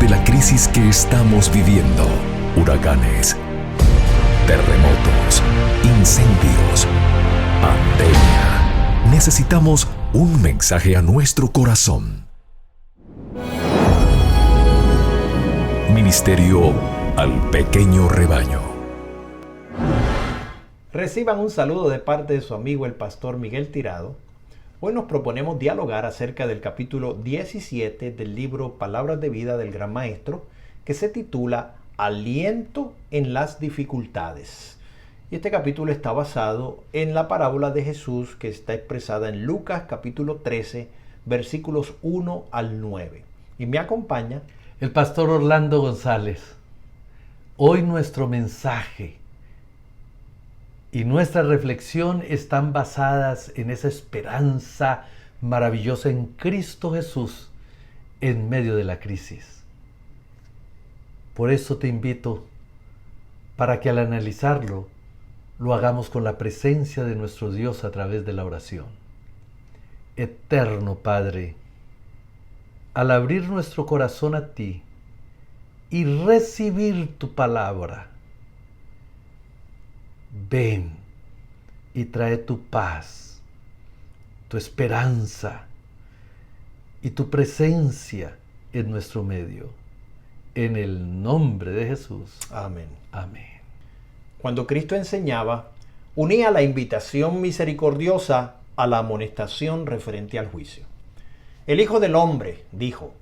de la crisis que estamos viviendo. Huracanes, terremotos, incendios, pandemia. Necesitamos un mensaje a nuestro corazón. Ministerio al pequeño rebaño. Reciban un saludo de parte de su amigo el pastor Miguel Tirado. Hoy nos proponemos dialogar acerca del capítulo 17 del libro Palabras de Vida del Gran Maestro, que se titula Aliento en las dificultades. Y este capítulo está basado en la parábola de Jesús que está expresada en Lucas capítulo 13, versículos 1 al 9. Y me acompaña el pastor Orlando González. Hoy nuestro mensaje y nuestra reflexión están basadas en esa esperanza maravillosa en Cristo Jesús en medio de la crisis. Por eso te invito para que al analizarlo lo hagamos con la presencia de nuestro Dios a través de la oración. Eterno Padre, al abrir nuestro corazón a ti y recibir tu palabra, ven y trae tu paz, tu esperanza y tu presencia en nuestro medio. En el nombre de Jesús. Amén. Amén. Cuando Cristo enseñaba, unía la invitación misericordiosa a la amonestación referente al juicio. El Hijo del Hombre, dijo,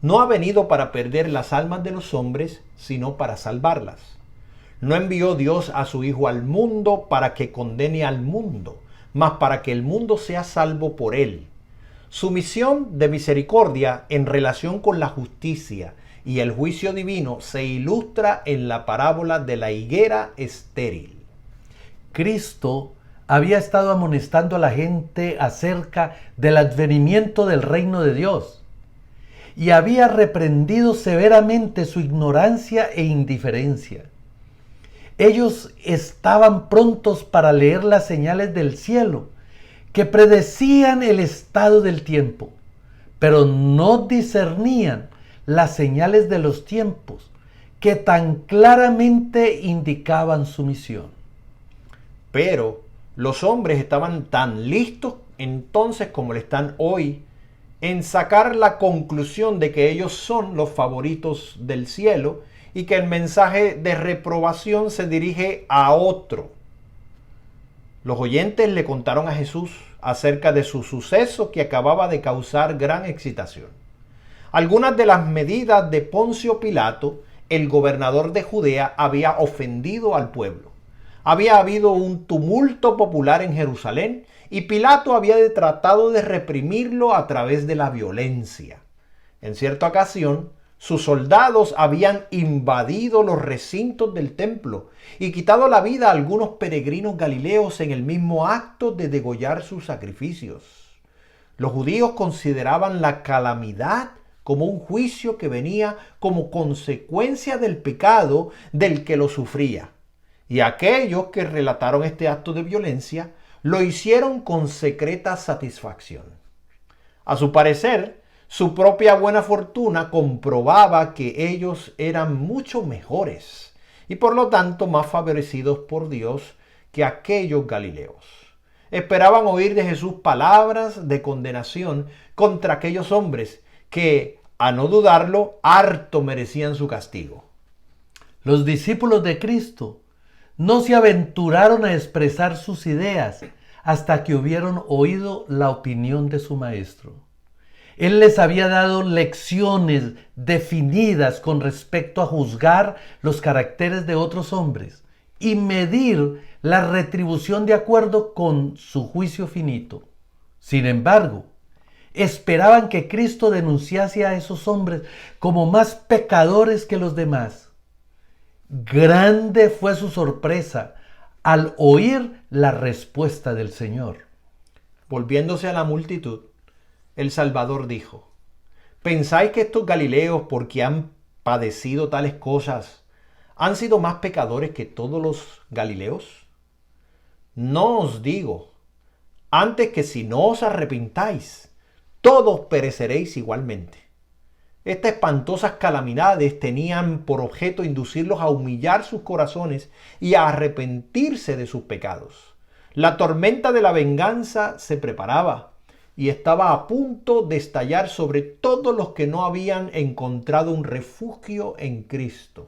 no ha venido para perder las almas de los hombres, sino para salvarlas. No envió Dios a su Hijo al mundo para que condene al mundo, mas para que el mundo sea salvo por él. Su misión de misericordia en relación con la justicia y el juicio divino se ilustra en la parábola de la higuera estéril. Cristo había estado amonestando a la gente acerca del advenimiento del reino de Dios y había reprendido severamente su ignorancia e indiferencia. Ellos estaban prontos para leer las señales del cielo que predecían el estado del tiempo, pero no discernían las señales de los tiempos que tan claramente indicaban su misión. Pero los hombres estaban tan listos entonces como lo están hoy en sacar la conclusión de que ellos son los favoritos del cielo y que el mensaje de reprobación se dirige a otro. Los oyentes le contaron a Jesús acerca de su suceso que acababa de causar gran excitación. Algunas de las medidas de Poncio Pilato, el gobernador de Judea, había ofendido al pueblo. Había habido un tumulto popular en Jerusalén y Pilato había tratado de reprimirlo a través de la violencia. En cierta ocasión, sus soldados habían invadido los recintos del templo y quitado la vida a algunos peregrinos galileos en el mismo acto de degollar sus sacrificios. Los judíos consideraban la calamidad como un juicio que venía como consecuencia del pecado del que lo sufría. Y aquellos que relataron este acto de violencia lo hicieron con secreta satisfacción. A su parecer, su propia buena fortuna comprobaba que ellos eran mucho mejores y por lo tanto más favorecidos por Dios que aquellos galileos. Esperaban oír de Jesús palabras de condenación contra aquellos hombres que, a no dudarlo, harto merecían su castigo. Los discípulos de Cristo no se aventuraron a expresar sus ideas hasta que hubieron oído la opinión de su maestro. Él les había dado lecciones definidas con respecto a juzgar los caracteres de otros hombres y medir la retribución de acuerdo con su juicio finito. Sin embargo, esperaban que Cristo denunciase a esos hombres como más pecadores que los demás. Grande fue su sorpresa al oír la respuesta del Señor. Volviéndose a la multitud, el Salvador dijo: ¿pensáis que estos galileos, porque han padecido tales cosas, han sido más pecadores que todos los galileos? No os digo, antes que si no os arrepintáis, todos pereceréis igualmente. Estas espantosas calamidades tenían por objeto inducirlos a humillar sus corazones y a arrepentirse de sus pecados. La tormenta de la venganza se preparaba y estaba a punto de estallar sobre todos los que no habían encontrado un refugio en Cristo.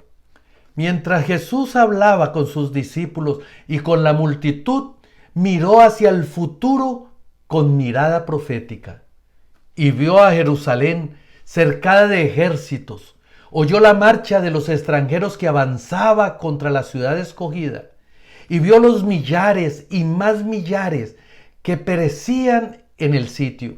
Mientras Jesús hablaba con sus discípulos y con la multitud, miró hacia el futuro con mirada profética y vio a Jerusalén cercada de ejércitos. Oyó la marcha de los extranjeros que avanzaba contra la ciudad escogida y vio los millares y más millares que perecían en el sitio.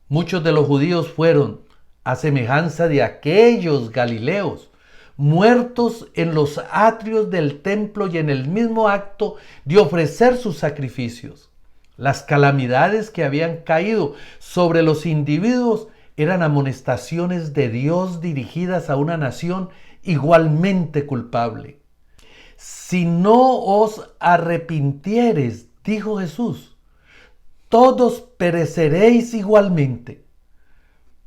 Muchos de los judíos fueron, a semejanza de aquellos galileos, muertos en los atrios del templo y en el mismo acto de ofrecer sus sacrificios. Las calamidades que habían caído sobre los individuos eran amonestaciones de Dios dirigidas a una nación igualmente culpable. Si no os arrepintiereis, dijo Jesús, todos pereceréis igualmente.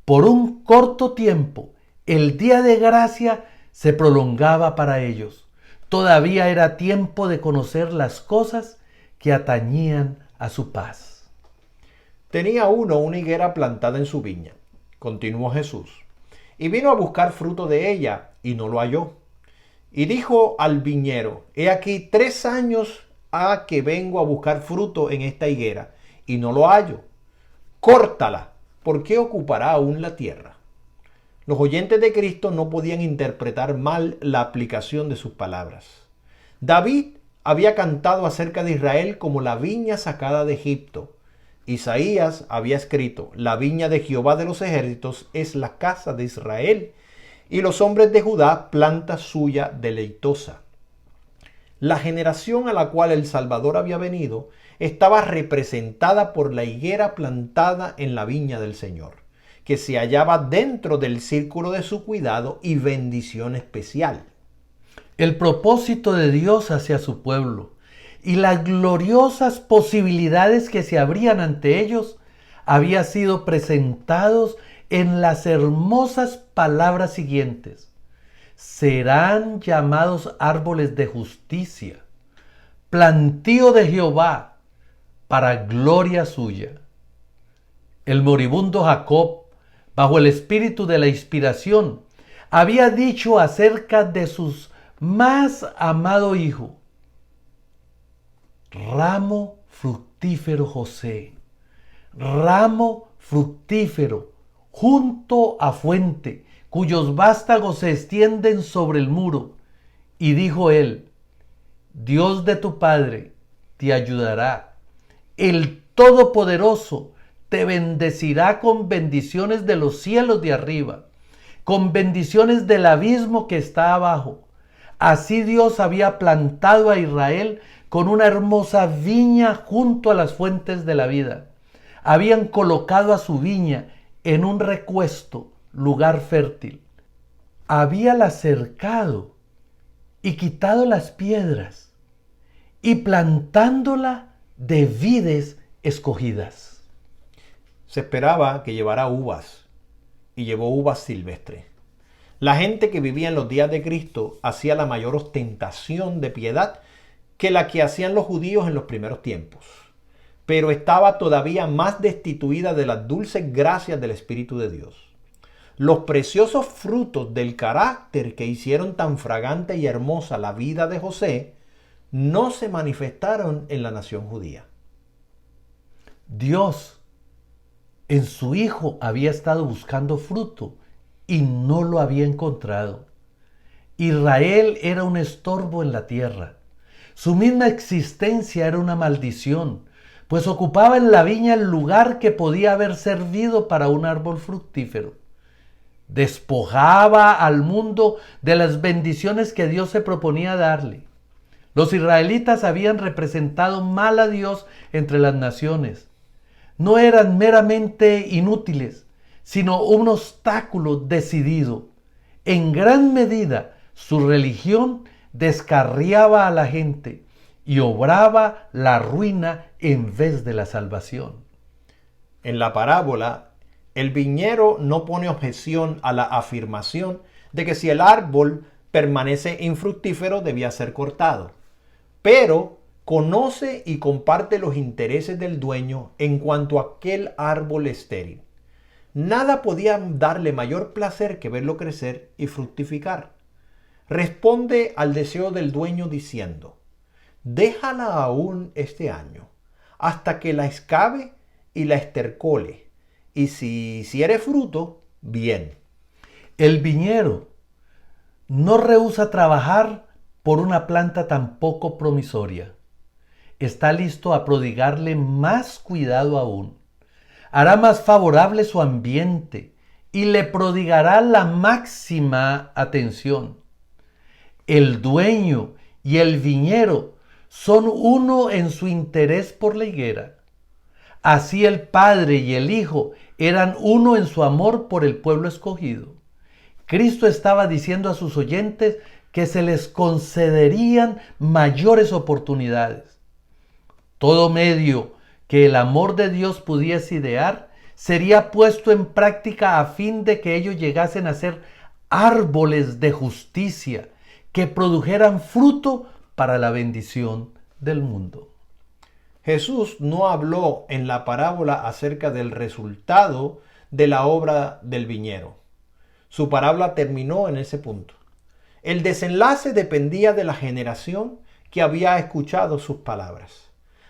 Por un corto tiempo, el día de gracia se prolongaba para ellos. Todavía era tiempo de conocer las cosas que atañían a su paz. Tenía uno una higuera plantada en su viña, continuó Jesús, y vino a buscar fruto de ella, y no lo halló. Y dijo al viñero, he aquí 3 años ha que vengo a buscar fruto en esta higuera, y no lo hallo. Córtala, porque ocupará aún la tierra. Los oyentes de Cristo no podían interpretar mal la aplicación de sus palabras. David había cantado acerca de Israel como la viña sacada de Egipto. Isaías había escrito, la viña de Jehová de los ejércitos es la casa de Israel, y los hombres de Judá planta suya deleitosa. La generación a la cual el Salvador había venido estaba representada por la higuera plantada en la viña del Señor, que se hallaba dentro del círculo de su cuidado y bendición especial. El propósito de Dios hacia su pueblo y las gloriosas posibilidades que se abrían ante ellos había sido presentados en las hermosas palabras siguientes. Serán llamados árboles de justicia, plantío de Jehová, para gloria suya. El moribundo Jacob, bajo el espíritu de la inspiración, había dicho acerca de sus más amado hijo, ramo fructífero José, ramo fructífero junto a fuente, cuyos vástagos se extienden sobre el muro. Y dijo él, Dios de tu Padre te ayudará, el Todopoderoso te bendecirá con bendiciones de los cielos de arriba, con bendiciones del abismo que está abajo. Así Dios había plantado a Israel con una hermosa viña junto a las fuentes de la vida. Habían colocado a su viña en un recuesto, lugar fértil. Habíala cercado y quitado las piedras y plantándola de vides escogidas. Se esperaba que llevara uvas y llevó uvas silvestres. La gente que vivía en los días de Cristo hacía la mayor ostentación de piedad que la que hacían los judíos en los primeros tiempos, pero estaba todavía más destituida de las dulces gracias del Espíritu de Dios. Los preciosos frutos del carácter que hicieron tan fragante y hermosa la vida de José no se manifestaron en la nación judía. Dios en su Hijo había estado buscando fruto y no lo había encontrado. Israel era un estorbo en la tierra. Su misma existencia era una maldición, pues ocupaba en la viña el lugar que podía haber servido para un árbol fructífero. Despojaba al mundo de las bendiciones que Dios se proponía darle. Los israelitas habían representado mal a Dios entre las naciones. No eran meramente inútiles, sino un obstáculo decidido. En gran medida, su religión descarriaba a la gente y obraba la ruina en vez de la salvación. En la parábola, El viñero no pone objeción a la afirmación de que si el árbol permanece infructífero debía ser cortado, pero conoce y comparte los intereses del dueño en cuanto a aquel árbol estéril. Nada podía darle mayor placer que verlo crecer y fructificar. Responde al deseo del dueño diciendo: déjala aún este año, hasta que la excave y la estercole, y si hiciere fruto, bien. El viñero no rehúsa trabajar por una planta tan poco promisoria. Está listo a prodigarle más cuidado aún. Hará más favorable su ambiente y le prodigará la máxima atención. El dueño y el viñero son uno en su interés por la higuera. Así el Padre y el Hijo eran uno en su amor por el pueblo escogido. Cristo estaba diciendo a sus oyentes que se les concederían mayores oportunidades. Todo medio que el amor de Dios pudiese idear sería puesto en práctica a fin de que ellos llegasen a ser árboles de justicia que produjeran fruto para la bendición del mundo. Jesús no habló en la parábola acerca del resultado de la obra del viñero. Su parábola terminó en ese punto. El desenlace dependía de la generación que había escuchado sus palabras.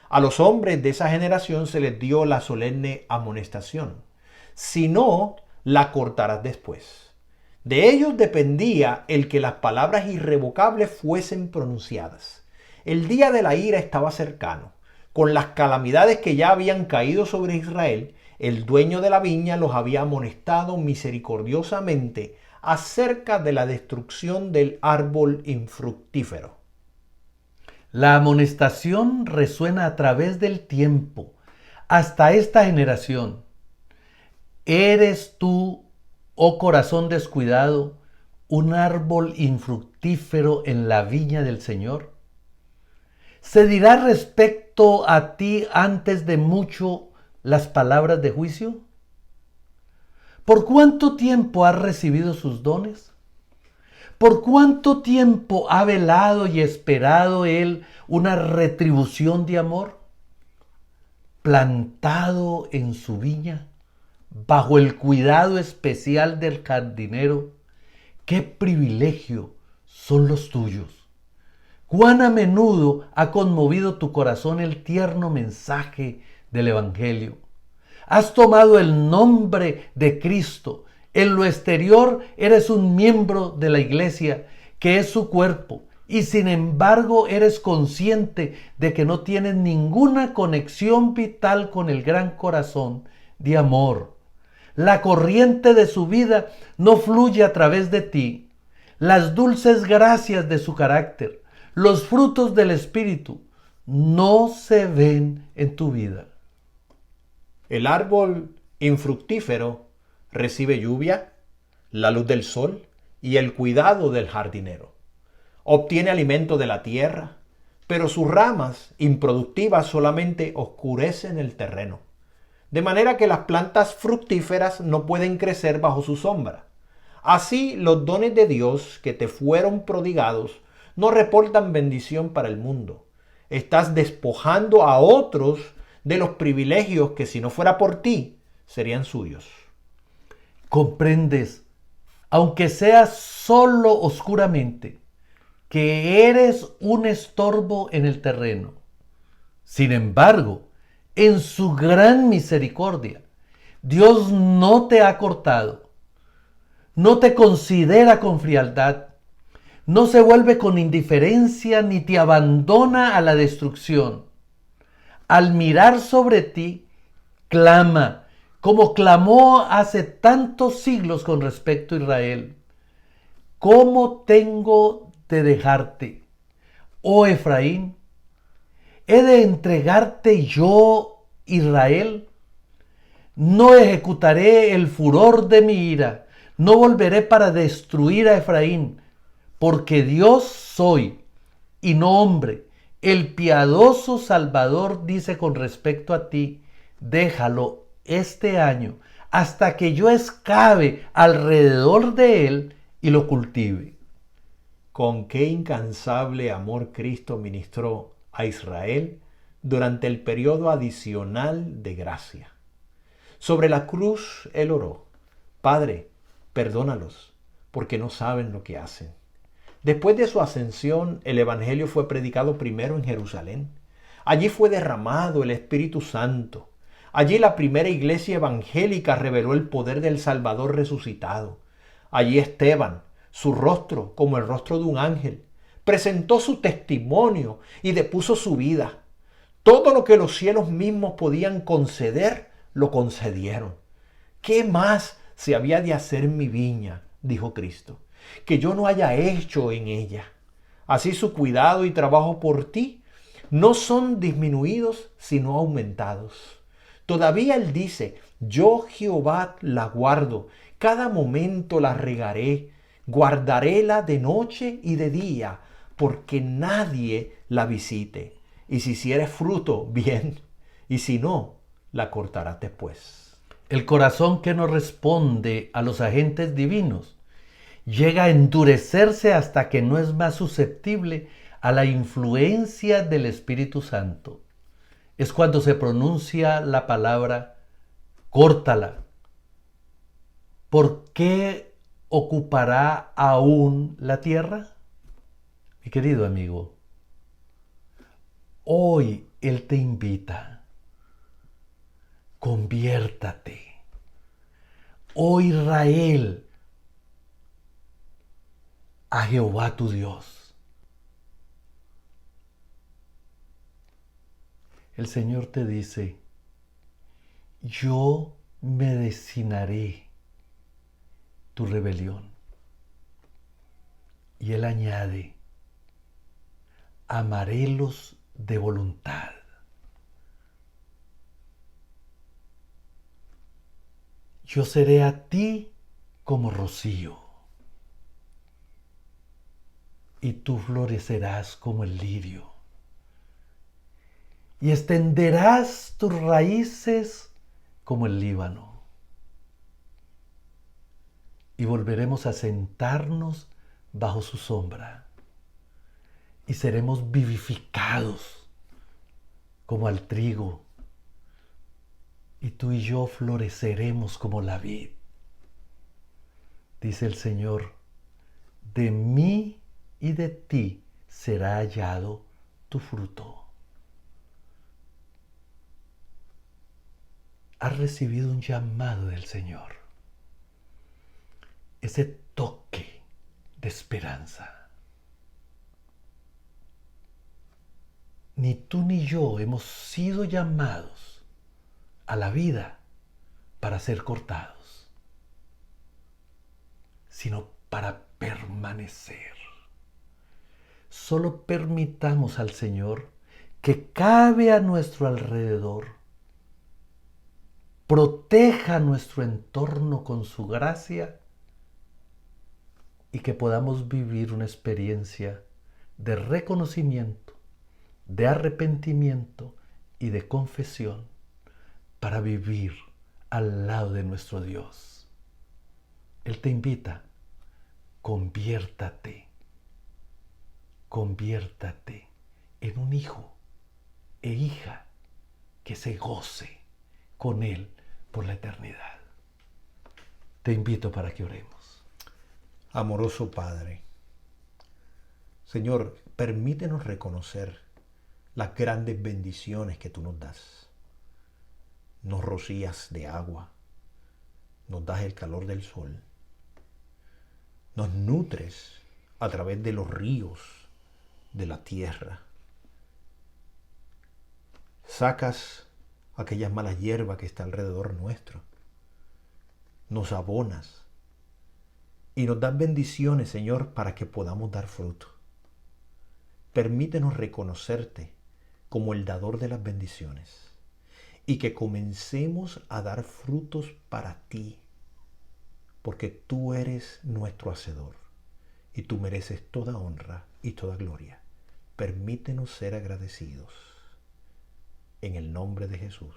A los hombres de esa generación se les dio la solemne amonestación: si no, la cortarás después. De ellos dependía el que las palabras irrevocables fuesen pronunciadas. El día de la ira estaba cercano. Con las calamidades que ya habían caído sobre Israel, el dueño de la viña los había amonestado misericordiosamente acerca de la destrucción del árbol infructífero. La amonestación resuena a través del tiempo, hasta esta generación. ¿Eres tú, oh corazón descuidado, un árbol infructífero en la viña del Señor? ¿Se dirá respecto a ti antes de mucho las palabras de juicio? ¿Por cuánto tiempo has recibido sus dones? ¿Por cuánto tiempo ha velado y esperado él una retribución de amor? Plantado en su viña, bajo el cuidado especial del jardinero, qué privilegio son los tuyos. Cuán a menudo ha conmovido tu corazón el tierno mensaje del Evangelio. Has tomado el nombre de Cristo. En lo exterior eres un miembro de la iglesia, que es su cuerpo, y sin embargo eres consciente de que no tienes ninguna conexión vital con el gran corazón de amor. La corriente de su vida no fluye a través de ti. Las dulces gracias de su carácter, los frutos del Espíritu, no se ven en tu vida. El árbol infructífero recibe lluvia, la luz del sol y el cuidado del jardinero. Obtiene alimento de la tierra, pero sus ramas improductivas solamente oscurecen el terreno, de manera que las plantas fructíferas no pueden crecer bajo su sombra. Así, los dones de Dios que te fueron prodigados no reportan bendición para el mundo. Estás despojando a otros de los privilegios que, si no fuera por ti, serían suyos. Comprendes, aunque sea solo oscuramente, que eres un estorbo en el terreno. Sin embargo, en su gran misericordia, Dios no te ha cortado, no te considera con frialdad, no se vuelve con indiferencia ni te abandona a la destrucción. Al mirar sobre ti, clama, como clamó hace tantos siglos con respecto a Israel: ¿cómo tengo de dejarte, oh Efraín? ¿He de entregarte yo, Israel? No ejecutaré el furor de mi ira, no volveré para destruir a Efraín, porque Dios soy y no hombre. El piadoso Salvador dice con respecto a ti: déjalo este año, hasta que yo escabe alrededor de él y lo cultive. Con qué incansable amor Cristo ministró a Israel durante el periodo adicional de gracia. Sobre la cruz él oró: Padre, perdónalos, porque no saben lo que hacen. Después de su ascensión, el Evangelio fue predicado primero en Jerusalén. Allí fue derramado el Espíritu Santo. Allí la primera iglesia evangélica reveló el poder del Salvador resucitado. Allí Esteban, su rostro como el rostro de un ángel, presentó su testimonio y depuso su vida. Todo lo que los cielos mismos podían conceder, lo concedieron. ¿Qué más se había de hacer en mi viña?, dijo Cristo, que yo no haya hecho en ella. Así su cuidado y trabajo por ti no son disminuidos, sino aumentados. Todavía él dice: yo Jehová la guardo, cada momento la regaré, guardaréla de noche y de día, porque nadie la visite. Y si hiciere fruto, bien, y si no, la cortará después. El corazón que no responde a los agentes divinos llega a endurecerse hasta que no es más susceptible a la influencia del Espíritu Santo. Es cuando se pronuncia la palabra córtala. ¿Por qué ocupará aún la tierra? Mi querido amigo, hoy Él te invita: conviértate. Oh Israel, a Jehová tu Dios. El Señor te dice: yo me destinaré tu rebelión. Y Él añade: amarélos de voluntad. Yo seré a ti como rocío, y tú florecerás como el lirio, y extenderás tus raíces como el Líbano, y volveremos a sentarnos bajo su sombra, y seremos vivificados como al trigo, y tú y yo floreceremos como la vid. Dice el Señor: de mí y de ti será hallado tu fruto. Has recibido un llamado del Señor, ese toque de esperanza. Ni tú ni yo hemos sido llamados a la vida para ser cortados, sino para permanecer. Solo permitamos al Señor que cabe a nuestro alrededor, proteja nuestro entorno con su gracia y que podamos vivir una experiencia de reconocimiento, de arrepentimiento y de confesión para vivir al lado de nuestro Dios. Él te invita: conviértate en un hijo e hija que se goce con Él por la eternidad. Te invito para que oremos. Amoroso Padre, Señor, permítenos reconocer las grandes bendiciones que tú nos das. Nos rocías de agua, nos das el calor del sol, nos nutres a través de los ríos de la tierra. Sacas aquellas malas hierbas que está alrededor nuestro, nos abonas y nos das bendiciones, Señor, para que podamos dar fruto. Permítenos reconocerte como el dador de las bendiciones y que comencemos a dar frutos para ti, porque tú eres nuestro hacedor y tú mereces toda honra y toda gloria. Permítenos ser agradecidos. En el nombre de Jesús.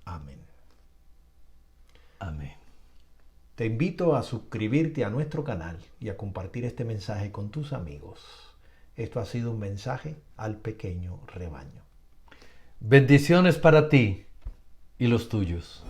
Amén. Amén. Te invito a suscribirte a nuestro canal y a compartir este mensaje con tus amigos. Esto ha sido un mensaje al pequeño rebaño. Bendiciones para ti y los tuyos.